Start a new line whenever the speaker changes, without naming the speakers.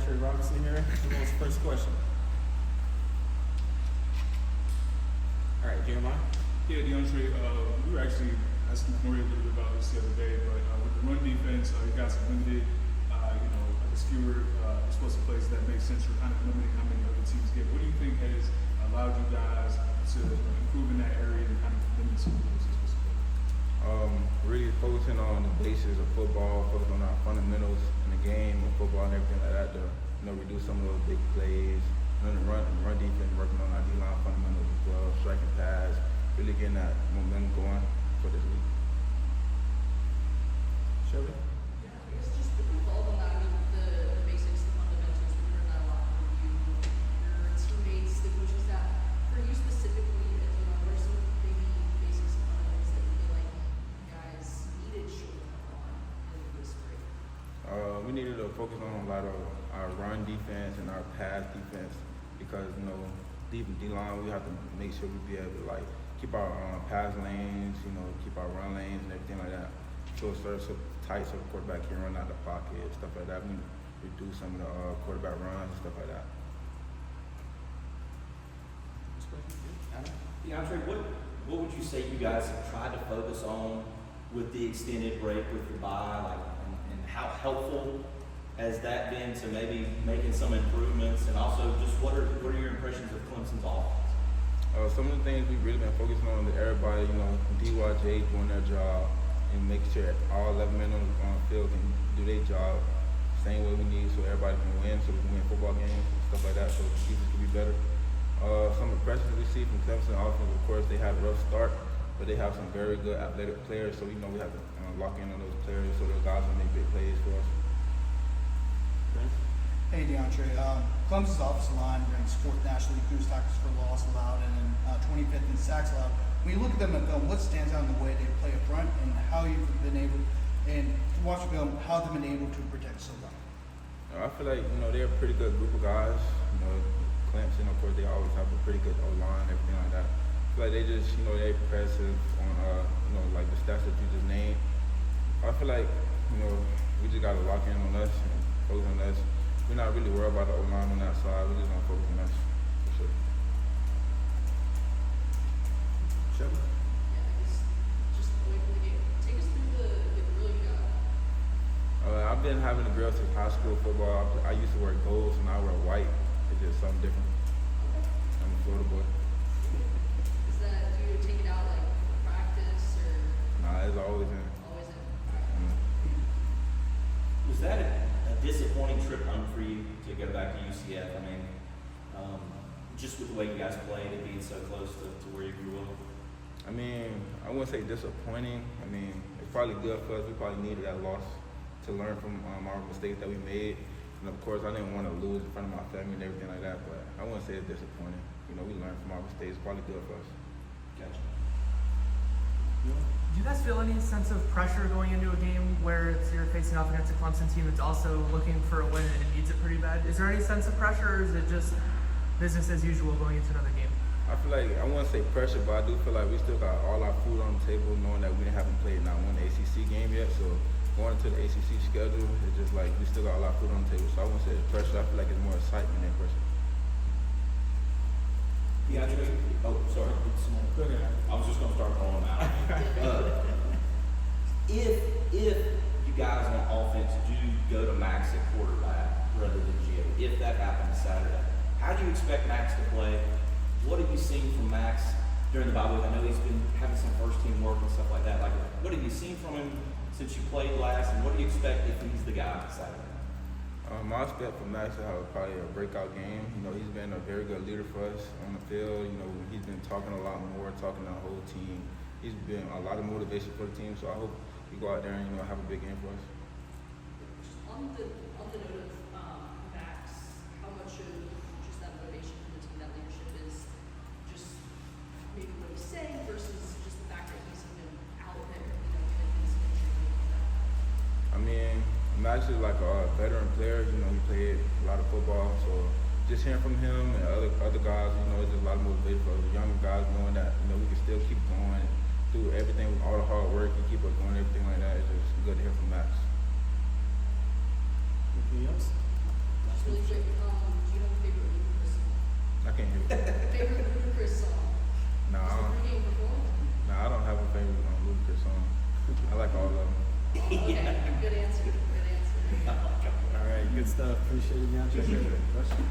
DeAndre Robinson here. What's the first question? All right, Jeremiah.
Yeah, DeAndre, we were actually asking Maria a little bit about this the other day, but with the run defense, you guys have limited, I guess fewer explosive plays that make sense. You're kind of limiting how many other teams get. What do you think has allowed you guys to improve in that area and kind of limit some of those explosive plays?
Really focusing on the basis of football, focusing on our fundamentals in the game of football and everything like that to reduce some of those big plays. And then the run defense, working on our D-line fundamentals as well, striking pass, really getting that momentum going for this week.
Shelby?
Yeah, I guess just to follow on that, I mean, the basics, the fundamentals, we heard that a lot from you, your teammates, the coaching staff. For you specifically, what are some maybe basics and fundamentals that you feel like you guys needed shoring up on in this break?
We needed to focus on a lot of our run defense and our pass defense because, deep in D-line, we have to make sure we be able to, keep our pass lanes, keep our run lanes and everything like that. So it's sort of tight so the quarterback can run out of the pocket, stuff like that. We reduce some of the quarterback runs and stuff like that.
Next question? Adam?
DeAndre, what would you say you guys have tried to focus on with the extended break, with the bye, and how helpful has that been to maybe making some improvements? And also, just what are your impressions of Clemson's offense?
Some of the things we've really been focusing on is everybody, DYJ doing their job and make sure all 11 men on the field can do their job same way we need so everybody can win, so we can win football games and stuff like that, so the defense can be better. Some impressions we see from Clemson offense, of course, they had a rough start, but they have some very good athletic players, so we have to lock in on those players so those guys will make big plays for us.
Hey DeAndre, Clemson's offensive line ranks 4th nationally in tackles for loss allowed and then 25th in sacks allowed. When you look at them in film, what stands out in the way they play up front and how you've been able, and to watch film, how they've been able to protect so well?
I feel like, they're a pretty good group of guys. Clemson, of course, they always have a pretty good O-line, everything like that. I feel like they just, they're impressive on, like the stats that you just named. I feel like, we just got to lock in on us and focus on us. We're not really worried about the O-line on that side. We're just going to focus on us, for sure.
Shelby?
Yeah, I guess just away from the game. Take us through the grill you got.
I've been having a grill since high school football. I used to wear gold, so now I wear white. It's just something different.
Okay.
I'm a Florida boy.
Is that, do you take it out like for practice or
Nah, it's always in.
always in?
Was that a disappointing trip home for you to go back to UCF? I mean, just with the way you guys played and being so close to where you grew up.
I wouldn't say disappointing. It's probably good for us. We probably needed that loss to learn from our mistakes that we made. And of course, I didn't want to lose in front of my family and everything like that, but I wouldn't say it's disappointing. We learned from our mistakes. It's probably good for us.
Gotcha.
Do you guys feel any sense of pressure going into a game where you're facing off against a Clemson team that's also looking for a win and it needs it pretty bad? Is there any sense of pressure, or is it just business as usual going into another game?
I feel like, I wouldn't say pressure, but I do feel like we still got all our food on the table, knowing that we haven't played not one ACC game yet. So going into the ACC schedule, it's just like we still got all our food on the table. So I wouldn't say it's pressure. I feel like it's more excitement than pressure.
DeAndre, sorry.
Go ahead.
I was just going to start calling them out. If you guys on offense do go to Max at quarterback rather than Gio, if that happens Saturday, how do you expect Max to play? What have you seen from Max during the bye week? I know he's been having some first team work and stuff like that. What have you seen from him since you played last, and what do you expect if he's the guy Saturday?
I expect from Max to have probably a breakout game. He's been a very good leader for us on the field. He's been talking a lot more, talking to the whole team. He's been a lot of motivation for the team, so I hope we go out there and have a big game for us.
Just on the note of Max, how much of just that motivation for the team, that leadership is just maybe what he's saying versus just the fact that he's even out there, given his injury and that.
Max is like a veteran player. He played a lot of football, so just hearing from him and other guys, it's just a lot of motivation for the younger guys, knowing that we can still keep going through everything with all the hard work and keep us going, everything like that. It's just good to hear from Max.
Anything else?
Just really do you have a favorite Ludacris song?
I can't hear it.
Favorite Ludacris song?
No,
Just
I
the
don't.
pregame performance?
No, I don't have a favorite Ludacris song. I like all of them.
Okay, good answer, good answer.
All right, good stuff. Appreciate it, Deontay.
Question.